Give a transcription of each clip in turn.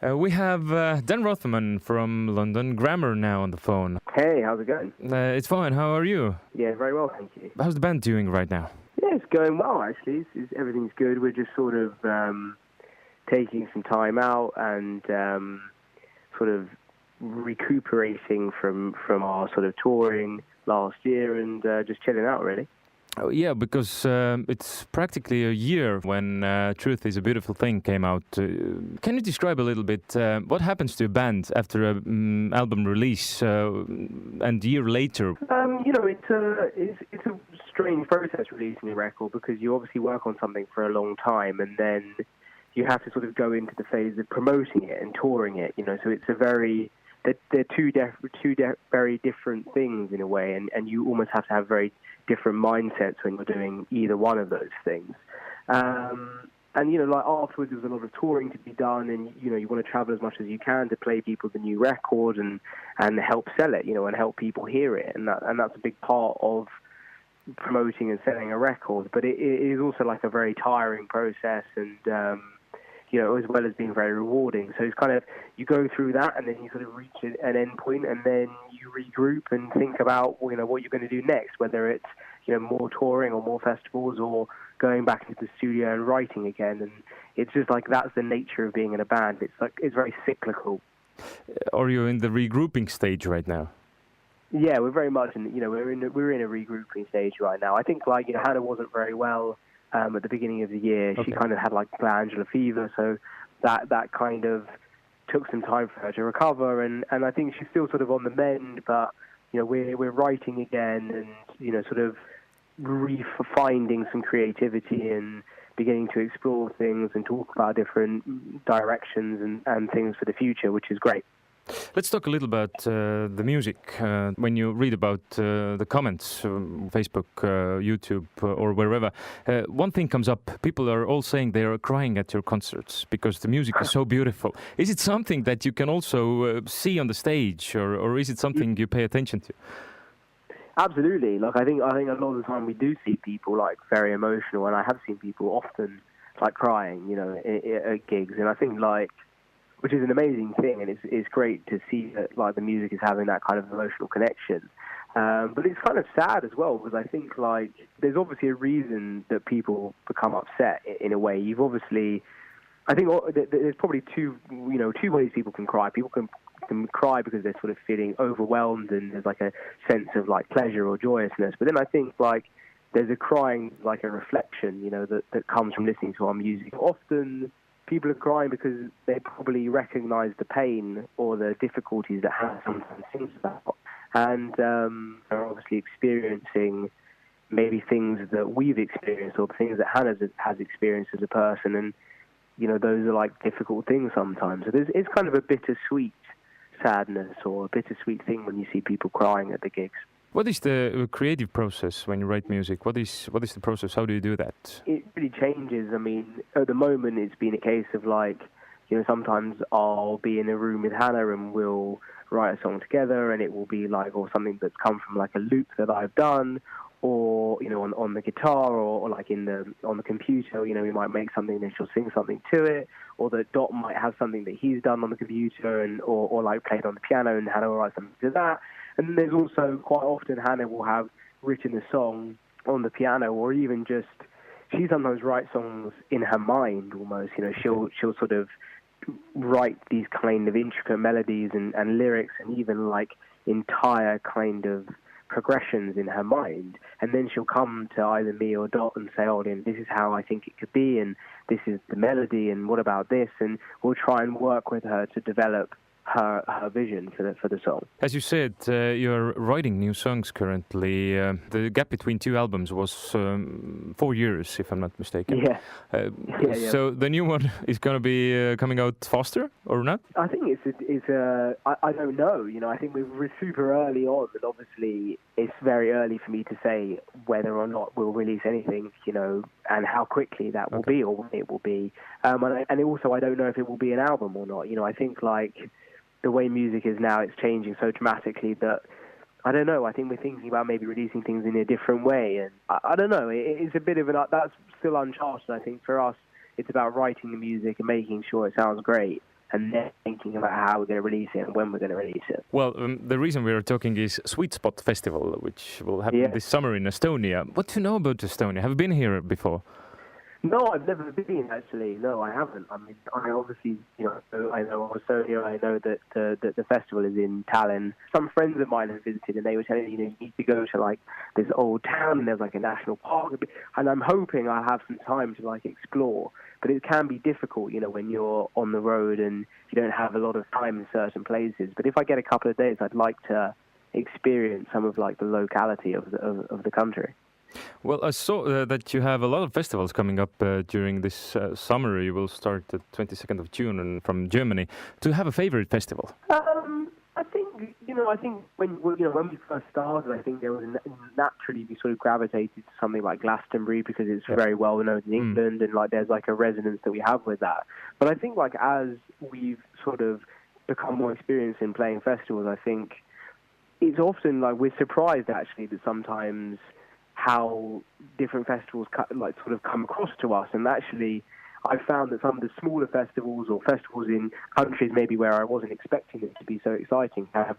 We have Dan Rothman from London Grammar now on the phone. Hey, how's it going? It's fine. How are you? Yeah, very well, thank you. How's the band doing right now? Yeah, it's going well, actually. Everything's good. We're just sort of taking some time out and sort of recuperating from our sort of touring last year and just chilling out, really. Oh, yeah, because it's practically a year when Truth is a Beautiful Thing came out. Can you describe a little bit what happens to a band after an album release and a year later? It's a strange process releasing a record because you obviously work on something for a long time and then you have to sort of go into the phase of promoting it and touring it. So it's a very they're two very different things in a way, and you almost have to have very different mindsets when you're doing either one of those things. Like afterwards, there's a lot of touring to be done, and you want to travel as much as you can to play people the new record and help sell it, and help people hear it, and that's a big part of promoting and selling a record. But it is also like a very tiring process, and as well as being very rewarding. So it's kind of, you go through that and then you sort of reach an end point and then you regroup and think about, what you're going to do next, whether it's, more touring or more festivals or going back into the studio and writing again. And it's just like, that's the nature of being in a band. It's very cyclical. Are you in the regrouping stage right now? Yeah, we're very much we're in a regrouping stage right now. I think Hannah wasn't very well at the beginning of the year. Okay. She kind of had glandular fever, so that kind of took some time for her to recover, and I think she's still sort of on the mend, but we're writing again and sort of finding some creativity and beginning to explore things and talk about different directions and things for the future, which is great. Let's talk a little about the music. When you read about the comments, Facebook, YouTube, or wherever, one thing comes up. People are all saying they are crying at your concerts because the music is so beautiful. Is it something that you can also see on the stage, or is it something you pay attention to? Absolutely. I think a lot of the time we do see people very emotional, and I have seen people often crying, at gigs, and I think which is an amazing thing, and it's great to see that the music is having that kind of emotional connection. But it's kind of sad as well, because I think there's obviously a reason that people become upset in a way. I think there's probably two ways people can cry. People can cry because they're sort of feeling overwhelmed and there's a sense of pleasure or joyousness. But then I think there's a crying a reflection, that comes from listening to our music. Often people are crying because they probably recognize the pain or the difficulties that Hannah sometimes thinks about, and are obviously experiencing maybe things that we've experienced or things that Hannah has experienced as a person, and those are difficult things sometimes. So it's kind of a bittersweet sadness or a bittersweet thing when you see people crying at the gigs. What is the creative process when you write music? What is the process? How do you do that? It really changes. I mean, at the moment, it's been a case of sometimes I'll be in a room with Hannah and we'll write a song together, and it will be or something that's come from a loop that I've done, or on the guitar, or on the computer. We might make something and she'll sing something to it, or that Dot might have something that he's done on the computer and or played on the piano, and Hannah will write something to that. And then there's also quite often Hannah will have written a song on the piano, or even she sometimes writes songs in her mind almost. She'll sort of write these kind of intricate melodies and lyrics and even entire kind of progressions in her mind, and then she'll come to either me or Dot and say, "Oh, this is how I think it could be, and this is the melody, and what about this?" And we'll try and work with her to develop her vision for the song. As you said, you're writing new songs currently. The gap between two albums was 4 years, if I'm not mistaken. Yeah. So the new one is going to be coming out faster or not? I think I don't know. I think we're super early on, and obviously it's very early for me to say whether or not we'll release anything, and how quickly that will be or when it will be. And also, I don't know if it will be an album or not. I think the way music is now, it's changing so dramatically that I don't know. I think we're thinking about maybe releasing things in a different way, and I don't know. It's a bit of that's still uncharted. I think for us, it's about writing the music and making sure it sounds great, and then thinking about how we're going to release it and when we're going to release it. Well, the reason we are talking is Sweet Spot Festival, which will happen this summer in Estonia. What do you know about Estonia? Have you been here before? No, I've never been, actually. No, I haven't. I mean, I obviously, I know of Estonia. I know that the festival is in Tallinn. Some friends of mine have visited, and they were telling me, you need to go to, like, this old town, and there's, like, a national park. And I'm hoping I'll have some time to, like, explore. But it can be difficult, when you're on the road and you don't have a lot of time in certain places. But if I get a couple of days, I'd like to experience some of, like, the locality of the country. Well, I saw that you have a lot of festivals coming up during this summer. You will start the 22nd of June and from Germany. Do you have a favorite festival? I think when we first started, I think there was naturally we sort of gravitated to something like Glastonbury because it's very well known in England and like there's like a resonance that we have with that. But I think like as we've sort of become more experienced in playing festivals, I think it's often like we're surprised actually that sometimes how different festivals sort of come across to us. And actually, I found that some of the smaller festivals or festivals in countries maybe where I wasn't expecting them to be so exciting have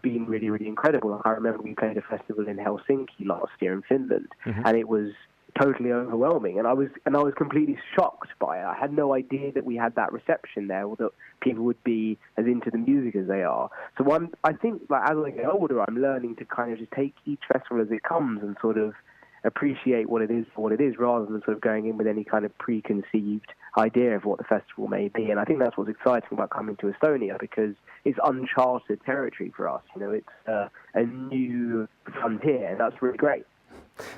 been really, really incredible. Like I remember we played a festival in Helsinki last year in Finland, and it was totally overwhelming. And I was completely shocked by it. I had no idea that we had that reception there, or that people would be as into the music as they are. So I think like as I get older, I'm learning to kind of just take each festival as it comes and sort of appreciate what it is for what it is, rather than sort of going in with any kind of preconceived idea of what the festival may be. And I think that's what's exciting about coming to Estonia, because it's uncharted territory for us. It's a new frontier, and that's really great.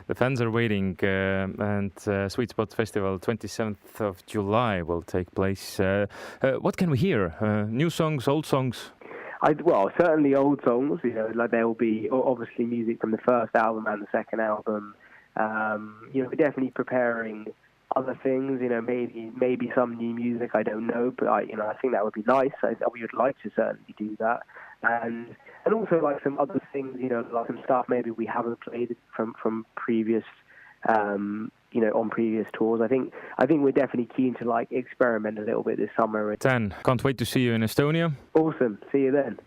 The fans are waiting, and Sweet Spot Festival 27th of July will take place. What can we hear? New songs, old songs? Well, certainly old songs. Like there will be obviously music from the first album and the second album. We're definitely preparing other things. Maybe some new music. I don't know, but I think that would be nice. We would like to certainly do that, and also like some other things. Like some stuff maybe we haven't played from previous. On previous tours. I think we're definitely keen to like experiment a little bit this summer. Dan, can't wait to see you in Estonia. Awesome. See you then.